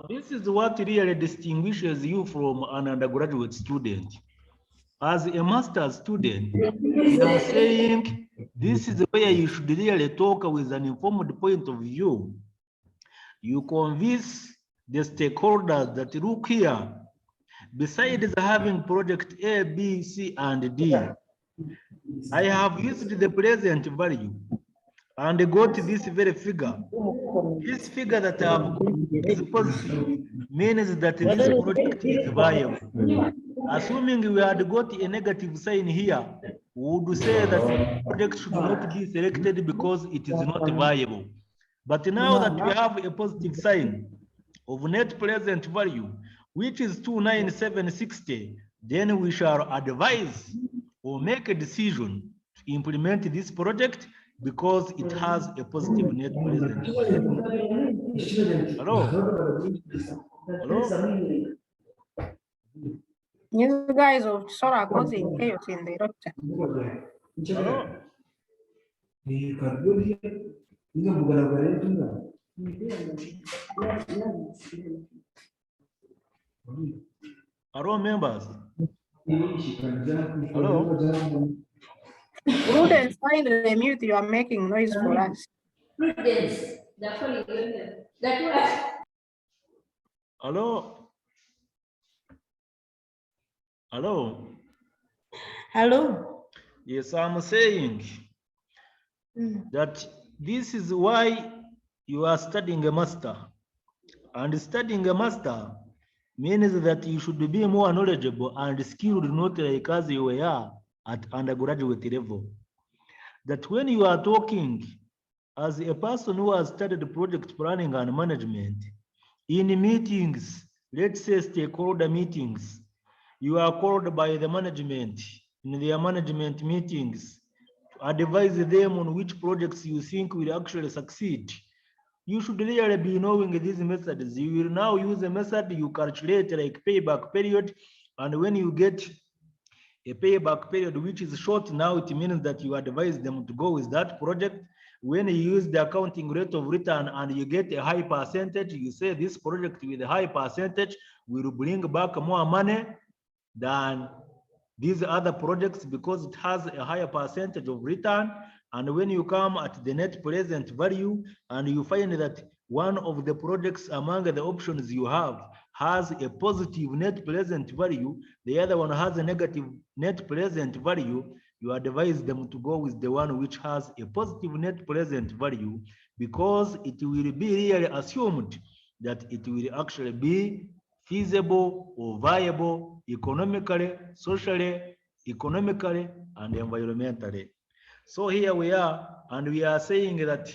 This is what really distinguishes you from an undergraduate student. As a master's student, we are saying this is where you should really talk with an informed point of view. You convince the stakeholders that look here, besides having project A, B, C, and D, I have used the present value and got this very figure. This figure that I have got is positive, means that this project is viable. Assuming we had got a negative sign here, we would say that the project should not be selected because it is not viable. But now that we have a positive sign of net present value, which is 29760, then we shall advise or make a decision to implement this project because it has a positive net present value. Hello? Hello? You guys are sort of causing chaos in the rupture. Hello? Hello, members? Hello? Prudence, kindly mute, you are making noise for us. Hello? Hello? Hello. Yes, I'm saying that this is why you are studying a master. And studying a master means that you should be more knowledgeable and skilled, not like as you were at undergraduate level. That when you are talking as a person who has studied project planning and management, in meetings, let's say stakeholder meetings, you are called by the management in their management meetings to advise them on which projects you think will actually succeed. You should really be knowing these methods. You will now use a method you calculate like payback period, and when you get a payback period which is short, now it means that you advise them to go with that project. When you use the accounting rate of return and you get a high percentage, you say this project with a high percentage will bring back more money than these other projects because it has a higher percentage of return. And when you come at the net present value and you find that one of the projects among the options you have has a positive net present value, the other one has a negative net present value, you advise them to go with the one which has a positive net present value because it will be really assumed that it will actually be feasible or viable economically, socially, economically, and environmentally. So here we are, and we are saying that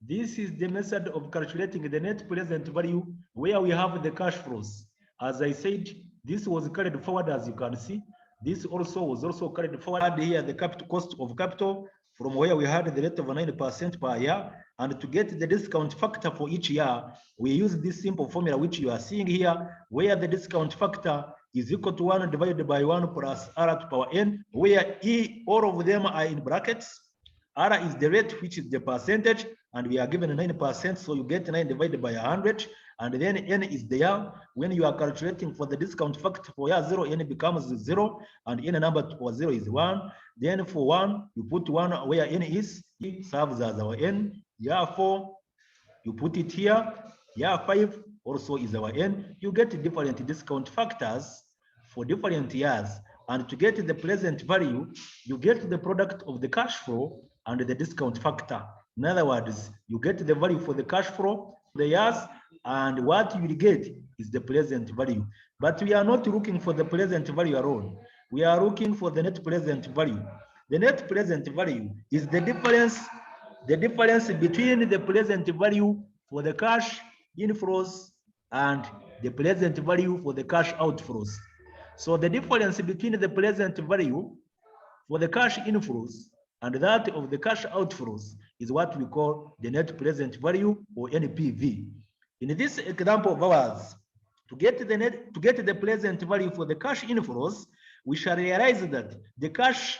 this is the method of calculating the net present value where we have the cash flows. As I said, this was carried forward, as you can see. This also was also carried forward here, the capital cost of capital from where we had the rate of 9% per year. And to get the discount factor for each year, we use this simple formula which you are seeing here, where the discount factor is equal to 1 divided by 1 plus R to power n, where all of them are in brackets. R is the rate, which is the percentage, and we are given 9%, so you get 9 divided by 100, and then n is there. When you are calculating for the discount factor for year 0, n becomes 0, and n number for 0 is 1. Then for 1, you put 1 where n is, it serves as our n. Year 4, you put it here. Year 5 also is our n. You get different discount factors for different years. And to get the present value, you get the product of the cash flow and the discount factor. In other words, you get the value for the cash flow, the years, and what you will get is the present value. But we are not looking for the present value alone. We are looking for the net present value. The net present value is the difference between the present value for the cash inflows and the present value for the cash outflows. So the difference between the present value for the cash inflows and that of the cash outflows is what we call the net present value, or NPV. In this example of ours, to get the present value for the cash inflows, we shall realize that the cash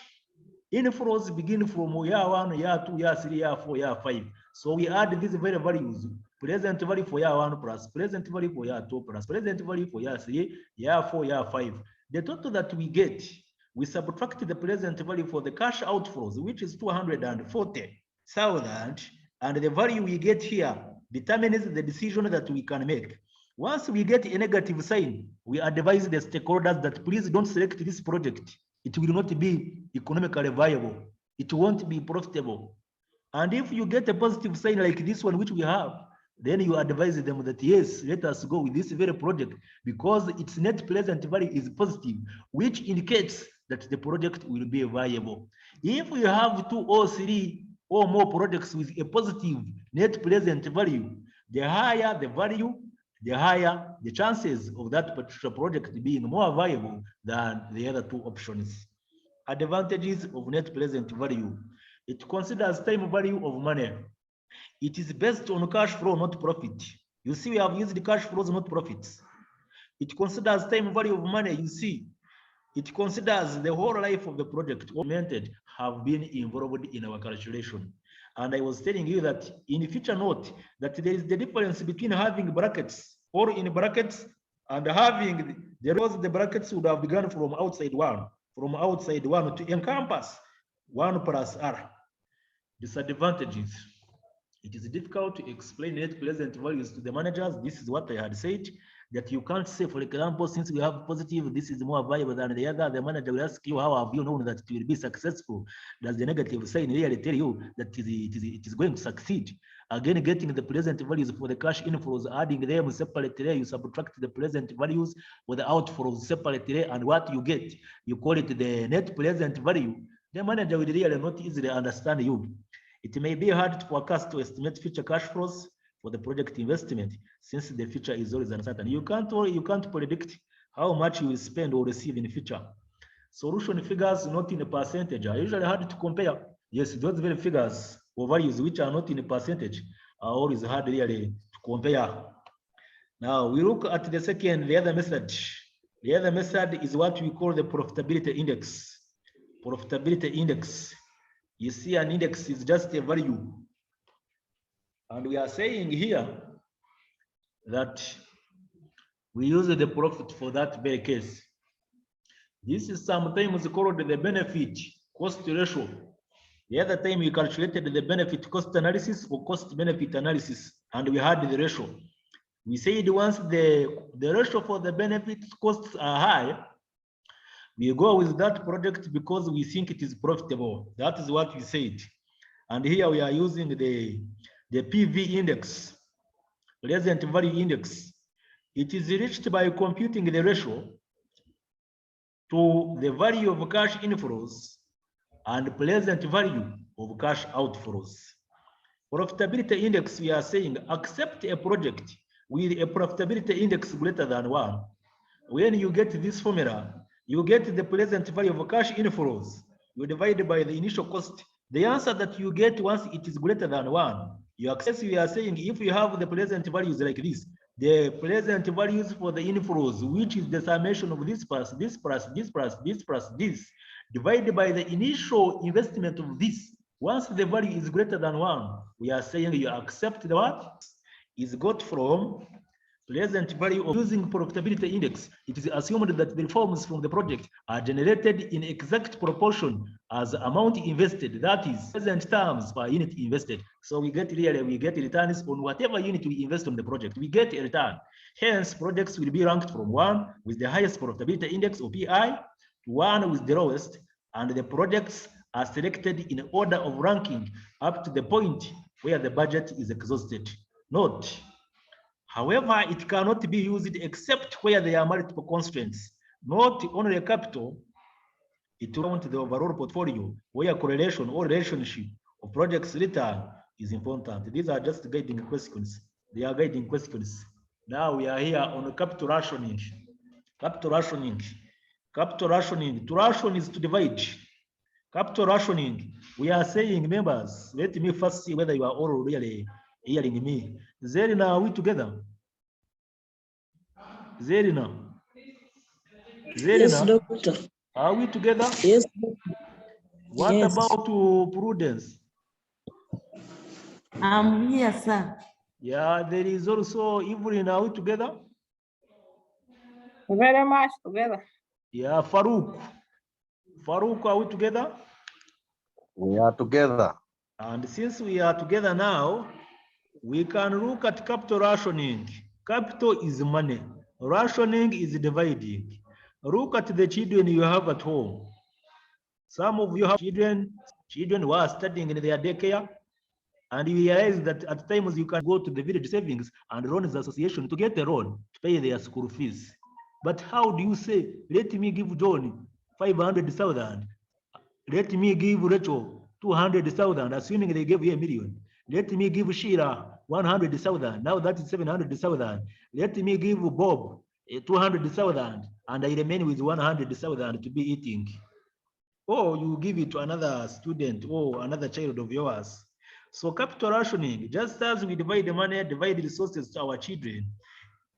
inflows begin from year 1, year 2, year 3, year 4, year 5. So we add these very values present value for year 1 plus present value for year 2 plus present value for year 3, year 4, year 5. The total that we get, we subtract the present value for the cash outflows, which is 240,000, and the value we get here determines the decision that we can make. Once we get a negative sign, we advise the stakeholders that please don't select this project. It will not be economically viable. It won't be profitable. And if you get a positive sign like this one, which we have, then you advise them that yes, let us go with this very project because its net present value is positive, which indicates that the project will be viable. If you have 2 or 3 or more projects with a positive net present value, the higher the value, the higher the chances of that particular project being more viable than the other 2 options. Advantages of net present value. It considers time value of money. It is based on cash flow, not profit. You see, we have used cash flows, not profits. It considers time value of money. You see, it considers the whole life of the project have been involved in our calculation. And I was telling you that in future note that there is the difference between having brackets or in brackets and having the brackets would have begun from outside one to encompass 1 plus R. Disadvantages. It is difficult to explain net present values to the managers. This is what I had said, that you can't say, for example, since we have positive, this is more viable than the other. The manager will ask you, how have you known that it will be successful? Does the negative sign really tell you that it is going to succeed? Again, getting the present values for the cash inflows, adding them separately, you subtract the present values for the outflows separately, and what you get, you call it the net present value. The manager will really not easily understand you. It may be hard to forecast to estimate future cash flows for the project investment, since the future is always uncertain. You can't predict how much you will spend or receive in the future. Solution figures not in a percentage are usually hard to compare. Yes, those very figures or values which are not in a percentage are always hard really to compare. Now we look at the other method. The other method is what we call the profitability index. Profitability index. You see, an index is just a value. And we are saying here that we use the profit for that very case. This is sometimes called the benefit cost ratio. The other time we calculated the benefit cost analysis or cost benefit analysis, and we had the ratio. We said once the ratio for the benefit costs are high, we go with that project because we think it is profitable. That is what we said. And here we are using the PV index, present value index. It is reached by computing the ratio to the value of cash inflows and present value of cash outflows. Profitability index, we are saying, accept a project with a profitability index greater than 1. When you get this formula, you get the present value of cash inflows. You divide by the initial cost. The answer that you get once it is greater than 1, you access, we are saying, if you have the present values like this, the present values for the inflows, which is the summation of this plus this plus this plus this plus this, divided by the initial investment of this. Once the value is greater than 1, we are saying you accept the what is got from present value of using profitability index. It is assumed that the reforms from the project are generated in exact proportion as amount invested, that is present terms per unit invested. So we get returns on whatever unit we invest on the project. We get a return. Hence, projects will be ranked from 1 with the highest profitability index or PI to 1 with the lowest, and the projects are selected in order of ranking up to the point where the budget is exhausted. Note, however, it cannot be used except where there are multiple constraints. Not only capital, it will count the overall portfolio where correlation or relationship of projects return is important. These are just guiding questions. They are guiding questions. Now we are here on capital rationing. Capital rationing. Capital rationing. To ration is to divide. Capital rationing. We are saying, members, let me first see whether you are all really hearing me. Zerina, are we together? Zerina. Yes, doctor. Are we together? Yes. What Yes. about Prudence? I'm here, sir. Yeah, there is also Evelyn. Are we together? Very much together. Yeah, Farouk. Farouk, are we together? We are together. And since we are together now, we can look at capital rationing. Capital is money. Rationing is dividing. Look at the children you have at home. Some of you have children who are studying in their daycare, and you realize that at times you can go to the village savings and loans association to get a loan to pay their school fees. But how do you say, let me give John 500,000, let me give Rachel 200,000, assuming they gave you $1 million. Let me give Sheila 100,000. Now that is 700,000. Let me give Bob 200,000, and I remain with 100,000 to be eating. Or you give it to another student or another child of yours. So capital rationing, just as we divide the money, divide resources to our children,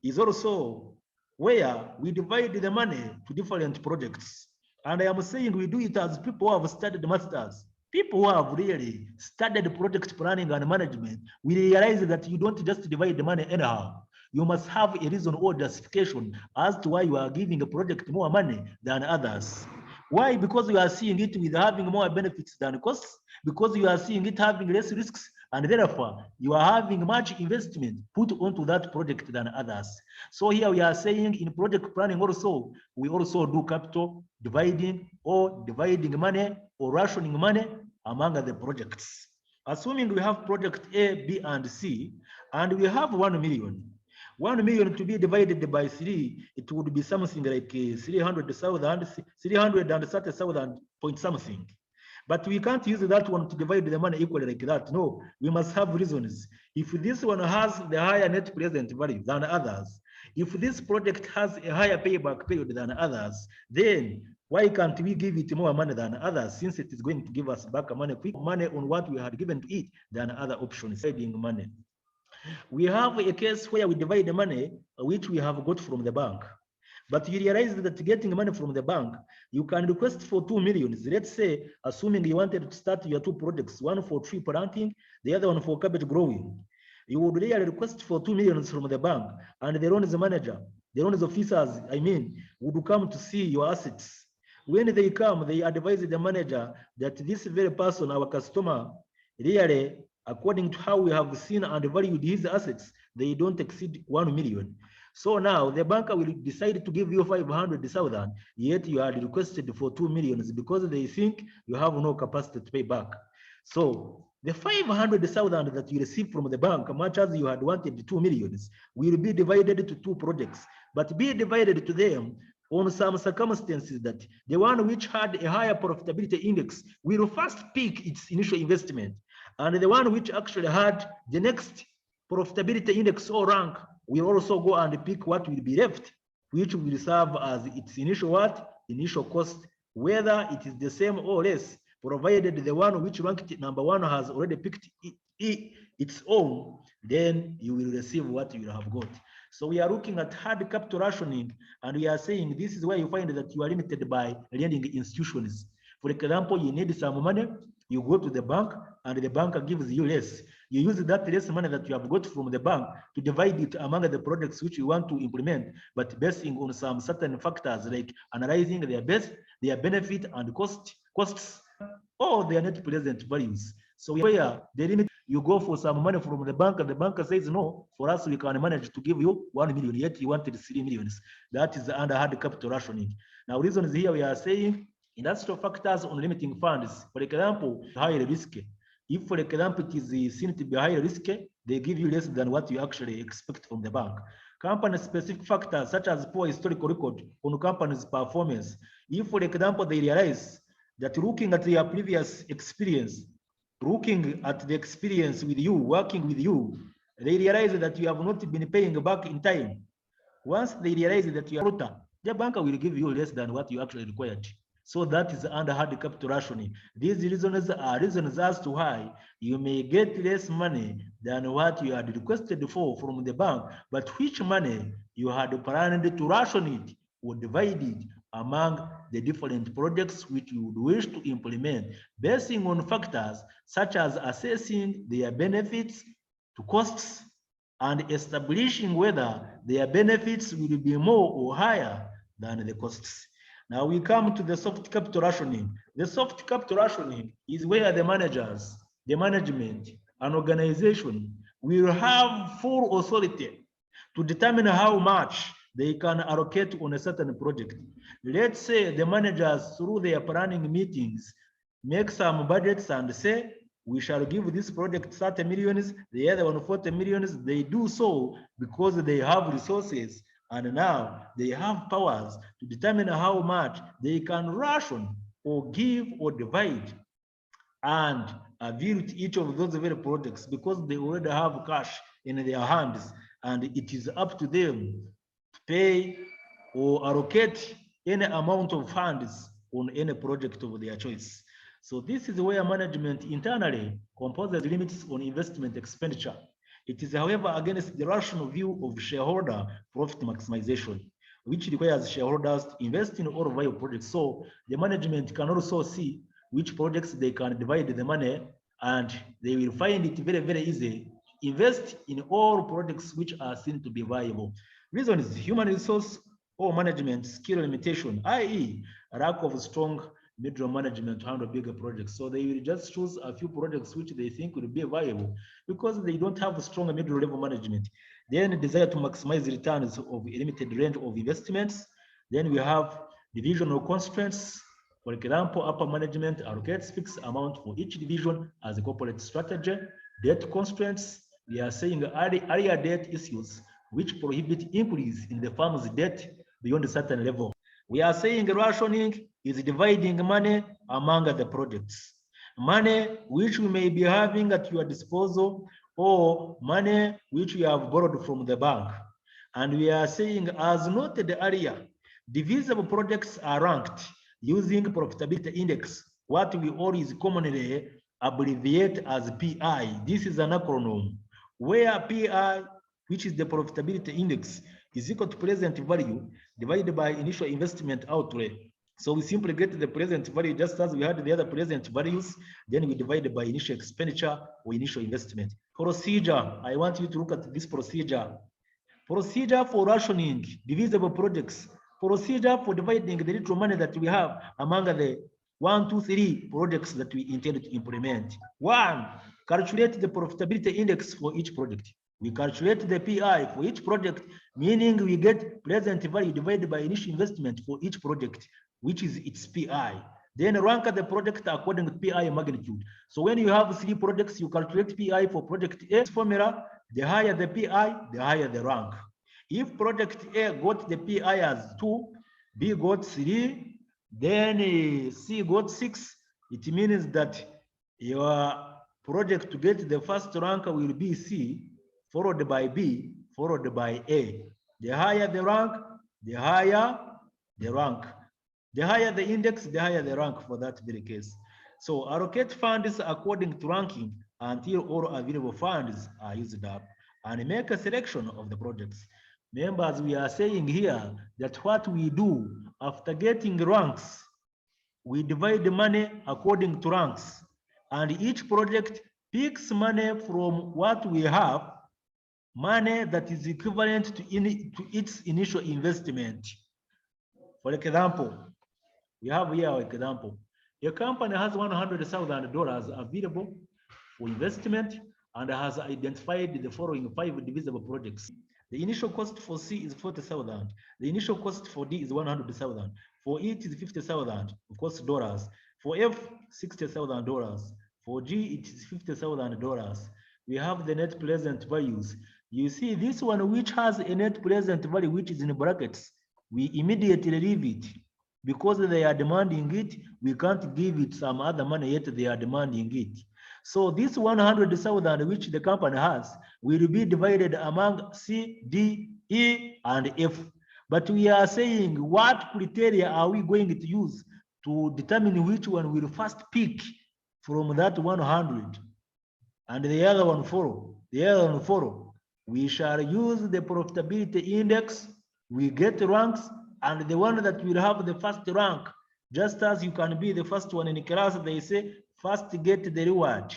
is also where we divide the money to different projects. And I am saying we do it as people who have studied masters. People who have really studied project planning and management, we realize that you don't just divide the money anyhow. You must have a reason or justification as to why you are giving a project more money than others. Why? Because you are seeing it with having more benefits than costs, because you are seeing it having less risks, and therefore you are having much investment put onto that project than others. So here we are saying in project planning also, we also do capital dividing or dividing money or rationing money among the projects. Assuming we have project A, B, and C, and we have 1 million. 1 million to be divided by 3, it would be something like 300,000, 330,000 point something. But we can't use that one to divide the money equally like that. No, we must have reasons. If this one has the higher net present value than others, if this project has a higher payback period than others, then why can't we give it more money than others, since it is going to give us back money, quick money on what we had given to it than other options, saving money. We have a case where we divide the money which we have got from the bank. But you realize that getting money from the bank, you can request for 2 million. Let's say, assuming you wanted to start your 2 projects, one for tree planting, the other one for cabbage growing. You would really request for 2 million from the bank, and the loans manager, the loans officers, would come to see your assets. When they come, they advise the manager that this very person, our customer, really, according to how we have seen and valued his assets, they don't exceed 1 million. So now the banker will decide to give you 500,000, yet you are requested for 2 million because they think you have no capacity to pay back. So the 500,000 that you receive from the bank, much as you had wanted 2 millions, will be divided to 2 projects, but be divided to them on some circumstances that the one which had a higher profitability index will first peak its initial investment, and the one which actually had the next profitability index or rank will also go and pick what will be left, which will serve as its initial what? Initial cost, whether it is the same or less, provided the one which ranked number 1 has already picked its own, then you will receive what you have got. So we are looking at hard capital rationing, and we are saying this is where you find that you are limited by lending institutions. For example, you need some money, you go to the bank, and the bank gives you less. You use that less money that you have got from the bank to divide it among the projects which you want to implement, but basing on some certain factors like analyzing their benefit and costs, or their net present values. So where the limit, you go for some money from the bank, and the bank says, no, for us, we can manage to give you 1 million, yet you wanted 3 millions. That is under hard capital rationing. Now, reasons here we are saying industrial factors on limiting funds. For example, high risk. If, for example, it is seen to be high risk, they give you less than what you actually expect from the bank. Company-specific factors such as poor historical record on company's performance. If, for example, they realize that looking at their previous experience, looking at the experience with you, working with you, they realize that you have not been paying back in time. Once they realize that you are, the banker will give you less than what you actually required. So that is under hard capital rationing. These reasons are reasons as to why you may get less money than what you had requested for from the bank, but which money you had planned to ration it or divide it among the different projects which you would wish to implement, basing on factors such as assessing their benefits to costs and establishing whether their benefits will be more or higher than the costs. Now we come to the soft capital rationing. The soft capital rationing is where the managers, the management, an organization will have full authority to determine how much they can allocate on a certain project. Let's say the managers, through their planning meetings, make some budgets and say, we shall give this project 30 millions, the other one 40 millions. They do so because they have resources and now they have powers to determine how much they can ration or give or divide and avail to each of those very projects because they already have cash in their hands, and it is up to them to pay or allocate any amount of funds on any project of their choice. So this is where management internally composes limits on investment expenditure. It is, however, against the rational view of shareholder profit maximization, which requires shareholders to invest in all viable projects. So the management can also see which projects they can divide the money, and they will find it very, very easy to invest in all projects which are seen to be viable. Reason is human resource or management skill limitation, i.e. a lack of strong middle management to handle bigger projects. So they will just choose a few projects which they think will be viable because they don't have a strong middle level management. Then desire to maximize returns of a limited range of investments. Then we have divisional constraints. For example, upper management allocates fixed amount for each division as a corporate strategy. Debt constraints, we are saying earlier debt issues which prohibit increase in the firm's debt beyond a certain level. We are saying rationing is dividing money among the projects. Money which you may be having at your disposal or money which you have borrowed from the bank. And we are saying, as noted earlier, divisible projects are ranked using profitability index, what we always commonly abbreviate as PI. This is an acronym where PI, which is the profitability index, is equal to present value divided by initial investment outlay. So we simply get the present value just as we had the other present values, then we divide by initial expenditure or initial investment. Procedure, I want you to look at this procedure. Procedure for rationing divisible projects. Procedure for dividing the little money that we have among the 1, 2, 3 projects that we intend to implement. 1, calculate the profitability index for each project. We calculate the PI for each project, meaning we get present value divided by initial investment for each project, which is its PI. Then rank the project according to PI magnitude. So when you have 3 projects, you calculate PI for project A. This formula, the higher the PI, the higher the rank. If project A got the PI as 2, B got 3, then C got 6, it means that your project to get the first rank will be C, followed by B, followed by A. The higher the rank, the higher the rank. The higher the index, the higher the rank for that very case. So allocate funds according to ranking until all available funds are used up, and make a selection of the projects. Members, we are saying here that what we do after getting ranks, we divide the money according to ranks, and each project picks money from what we have, money that is equivalent to its initial investment. For example, we have here an example. A company has $100,000 available for investment and has identified the following 5 divisible projects. The initial cost for C is 40,000. The initial cost for D is 100,000. For E it is 50,000, of course, dollars. For F, $60,000. For G, it is $50,000. We have the net present values. You see this one which has a net present value which is in brackets, we immediately leave it because they are demanding it. We can't give it some other money yet they are demanding it. So this 100,000 which the company has will be divided among C, D, E, and F. But we are saying what criteria are we going to use to determine which one will first pick from that 100 and the other one follow, the other one follow. We shall use the profitability index, we get ranks, and the one that will have the first rank, just as you can be the first one in class, they say, first get the reward.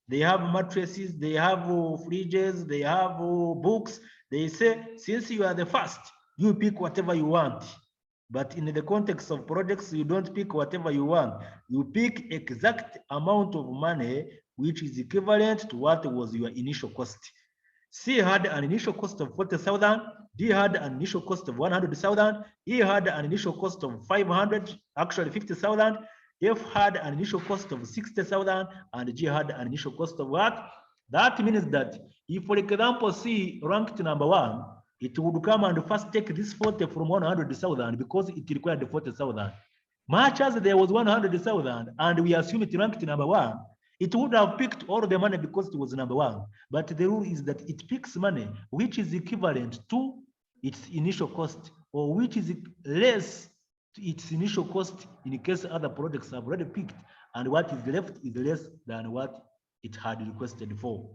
they have mattresses, they have fridges, they have books. They say, since you are the first, you pick whatever you want. But in the context of projects, you don't pick whatever you want. You pick exact amount of money, which is equivalent to what was your initial cost. C had an initial cost of 40,000. D had an initial cost of 100,000. E had an initial cost of 500, actually 50,000. F had an initial cost of 60,000, and G had an initial cost of what? That means that if, for example, C ranked number 1, it would come and first take this 40 from 100,000 because it required 40,000. Much as there was 100,000 and we assume it ranked number 1, it would have picked all the money because it was number 1. But the rule is that it picks money which is equivalent to its initial cost, or which is less to its initial cost in case other projects have already picked, and what is left is less than what it had requested for.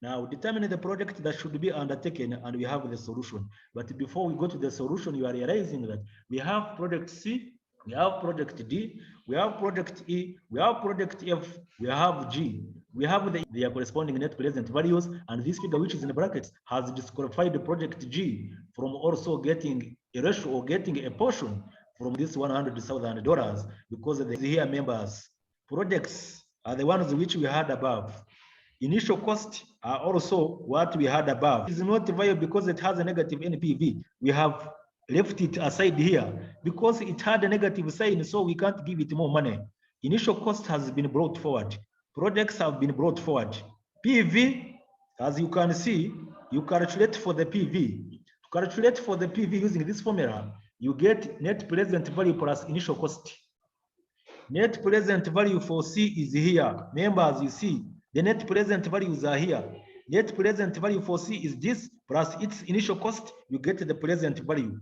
Now, determine the project that should be undertaken, and we have the solution. But before we go to the solution, you are realizing that we have project C, we have project D, we have project E, we have project F, we have G, we have their corresponding net present values, and this figure, which is in the brackets, has disqualified the project G from also getting a ratio or getting a portion from this $100,000 because the here members projects are the ones which we had above. Initial cost are also what we had above. It is not viable because it has a negative NPV. We have left it aside here because it had a negative sign, so we can't give it more money. Initial cost has been brought forward. Projects have been brought forward. PV, as you can see, you calculate for the PV. To calculate for the PV using this formula, you get net present value plus initial cost. Net present value for C is here. Members, you see, the net present values are here. Net present value for C is this plus its initial cost, you get the present value.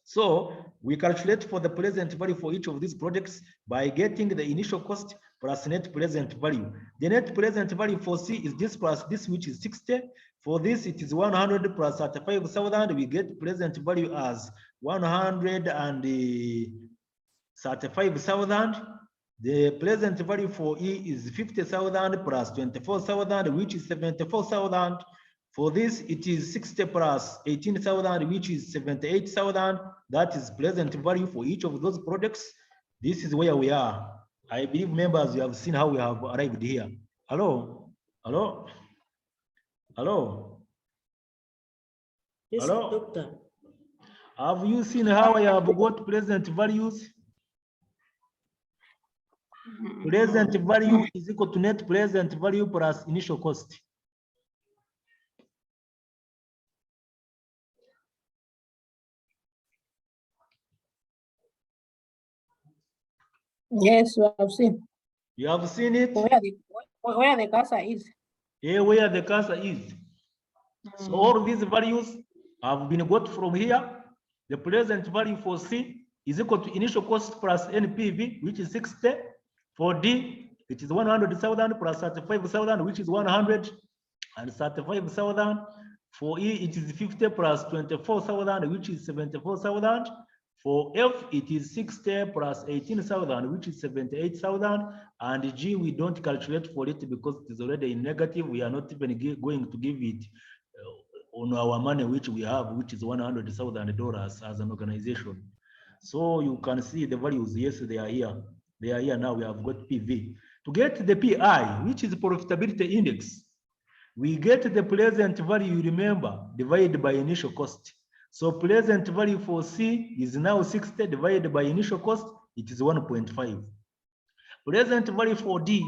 So we calculate for the present value for each of these projects by getting the initial cost plus net present value. The net present value for C is this plus this, which is 60. For this, it is 100 plus 35,000. We get present value as 135,000. The present value for E is 50,000 plus 24,000, which is 74,000. For this, it is 60 plus 18,000, which is 78,000. That is present value for each of those projects. This is where we are. I believe members, you have seen how we have arrived here. Hello? Hello? Hello? Yes, Hello? doctor. Have you seen how I have got present values? Present value is equal to net present value plus initial cost. Yes, we have seen. You have seen it? Where the cursor is. Here where the cursor is. So all these values have been got from here. The present value for C is equal to initial cost plus NPV, which is 60. For D, it is 100,000 plus 35,000, which is 135,000. For E, it is 50 plus 24,000, which is 74,000. For F, it is 60 plus 18,000, which is 78,000. And G, we don't calculate for it because it is already in negative. We are not even going to give it on our money, which we have, which is $100,000 as an organization. So you can see the values. Yes, they are here. They are here now. We have got PV. To get the PI, which is profitability index, we get the present value, you remember, divided by initial cost. So present value for C is now 60 divided by initial cost, it is 1.5. Present value for D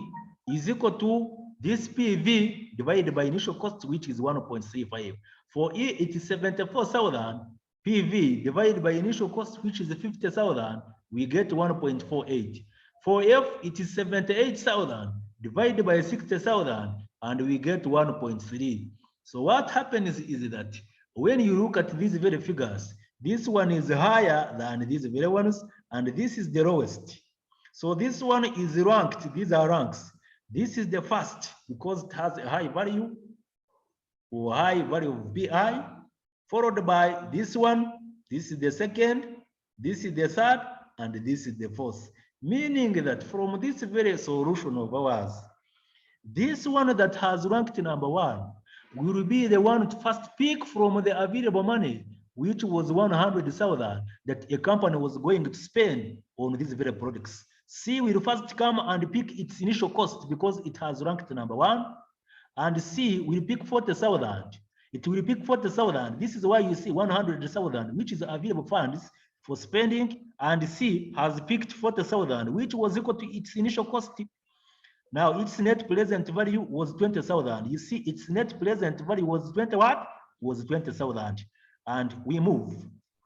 is equal to this PV divided by initial cost, which is 1.35. For E, it is 74,000 PV divided by initial cost, which is 50,000, we get 1.48. For F, it is 78,000 divided by 60,000, and we get 1.3. So what happens is that when you look at these very figures, this one is higher than these very ones, and this is the lowest. So this one is ranked, these are ranks. This is the first because it has a high value or high value of PI, followed by this one, this is the second, this is the third, and this is the fourth. Meaning that from this very solution of ours, This one that has ranked number 1 will be the one to first pick from the available money, which was 100,000 that a company was going to spend on these very products. C will first come and pick its initial cost because it has ranked number 1, and C will pick 40,000. It will pick 40,000. This is why you see 100,000, which is available funds for spending, and C has picked 40,000, which was equal to its initial cost. Now its net present value was 20,000. You see, its net present value was 20 what? Was 20,000. And we move.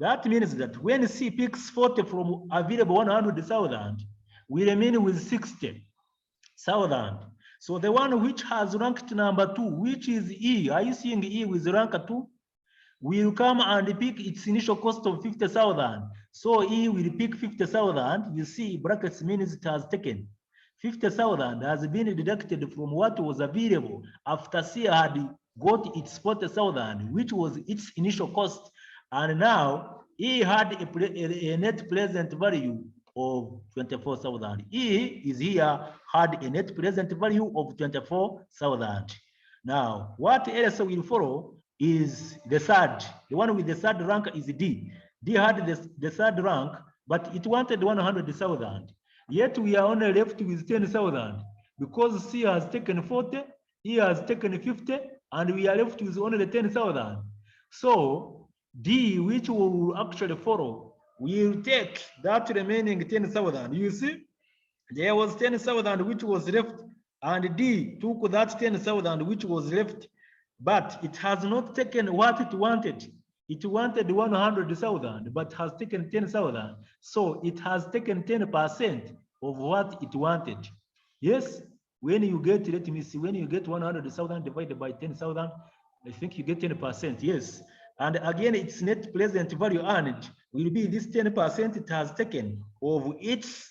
That means that when C picks 40 from available 100,000, we remain with 60,000. So the one which has ranked number 2, which is E, are you seeing E with rank 2? Will come and pick its initial cost of 50,000. So E will pick 50,000. You see, brackets means it has taken 50,000 has been deducted from what was available after C had got its 40,000, which was its initial cost. And now E had a net present value of 24,000. E is here, had a net present value of 24,000. Now, what else will follow is the third. The one with the third rank is D. D had the third rank, but it wanted 100,000. Yet we are only left with 10,000 because C has taken 40, E has taken 50, and we are left with only 10,000. So D, which will actually follow, will take that remaining 10,000. You see, there was 10,000 which was left, and D took that 10,000 which was left, but it has not taken what it wanted. It wanted 100,000, but has taken 10,000. So it has taken 10% of what it wanted. Yes, when you get, let me see, when you get 100,000 divided by 10,000, I think you get 10%. Yes. And again, its net present value earned will be this 10% it has taken of its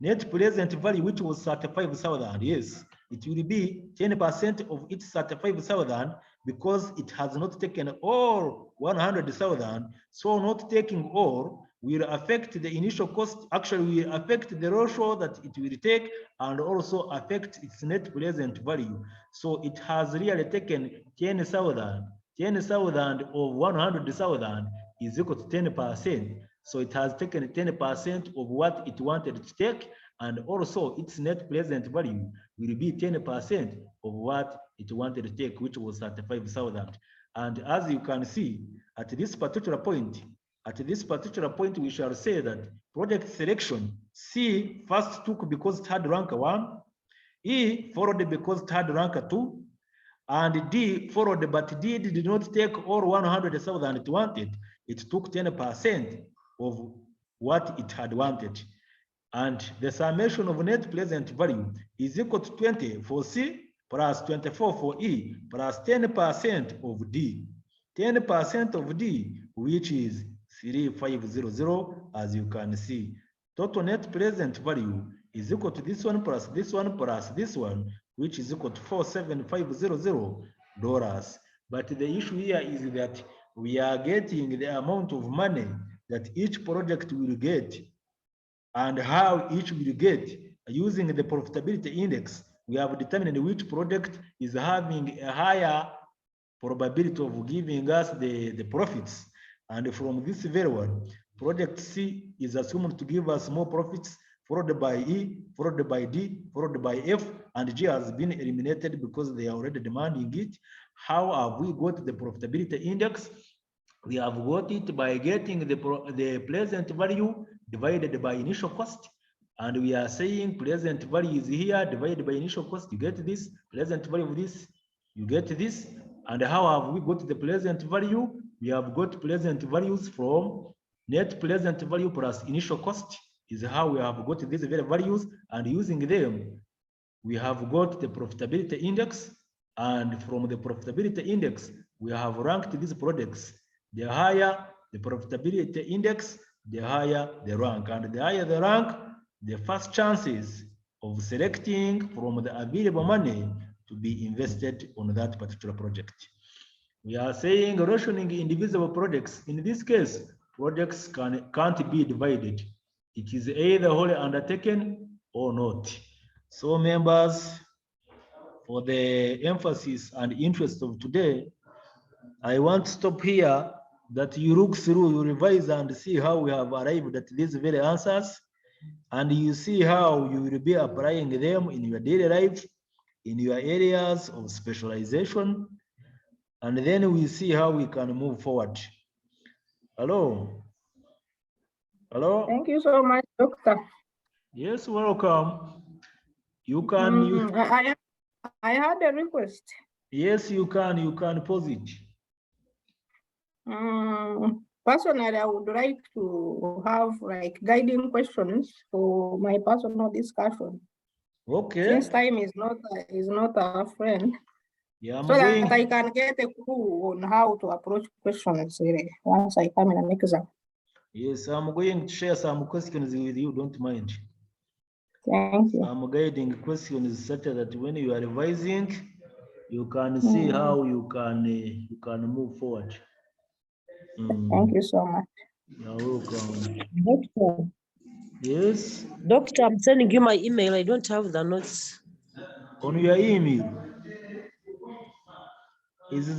net present value, which was 35,000. Yes, it will be 10% of its 35,000 because it has not taken all 100,000. So not taking all will affect the initial cost, actually will affect the ratio that it will take and also affect its net present value. So it has really taken 10,000. 10,000 of 100,000 is equal to 10%. So it has taken 10% of what it wanted to take, and also its net present value will be 10% of what it wanted to take, which was 35,000. And as you can see, at this particular point, we shall say that project selection, C first took because it had rank 1, E followed because it had rank 2, and D followed, but D did not take all 100,000 it wanted. It took 10% of what it had wanted. And the summation of net present value is equal to 20 for C plus 24 for E plus 10% of D. 10% of D, which is 3500, as you can see. Total net present value is equal to this one plus this one plus this one, which is equal to $47500. But the issue here is that we are getting the amount of money that each project will get and how each will get using the profitability index. We have determined which project is having a higher probability of giving us the profits. And from this very one, project C is assumed to give us more profits, followed by E, followed by D, followed by F, and G has been eliminated because they are already demanding it. How have we got the profitability index? We have got it by getting the present value divided by initial cost. And we are saying present value is here divided by initial cost. You get this, present value of this, you get this. And how have we got the present value? We have got present values from net present value plus initial cost is how we have got these very values, and using them, we have got the profitability index. And from the profitability index, we have ranked these projects. The higher the profitability index, the higher the rank. And the higher the rank, the first chances of selecting from the available money to be invested on that particular project. We are saying rationing indivisible projects. In this case, projects can't be divided. It is either wholly undertaken or not. So members, for the emphasis and interest of today, I want to stop here, that you look through, you revise and see how we have arrived at these very answers, and you see how you will be applying them in your daily life, in your areas of specialization, and then we see how we can move forward. Hello? Hello? Thank you so much, Doctor. Yes, welcome. You can, I had a request. yes, you can pose it. Personally, I would like to have like guiding questions for my personal discussion. Okay. Since time is not a friend, Yeah, so that I can get a clue on how to approach questions once I come in an exam. Yes, I'm going to share some questions with you, don't mind. Thank you. Some guiding questions such that when you are revising, you can see how you can move forward. Thank you so much. You're welcome. Doctor, Yes, Doctor, I'm sending you my email. I don't have the notes. on your email. Is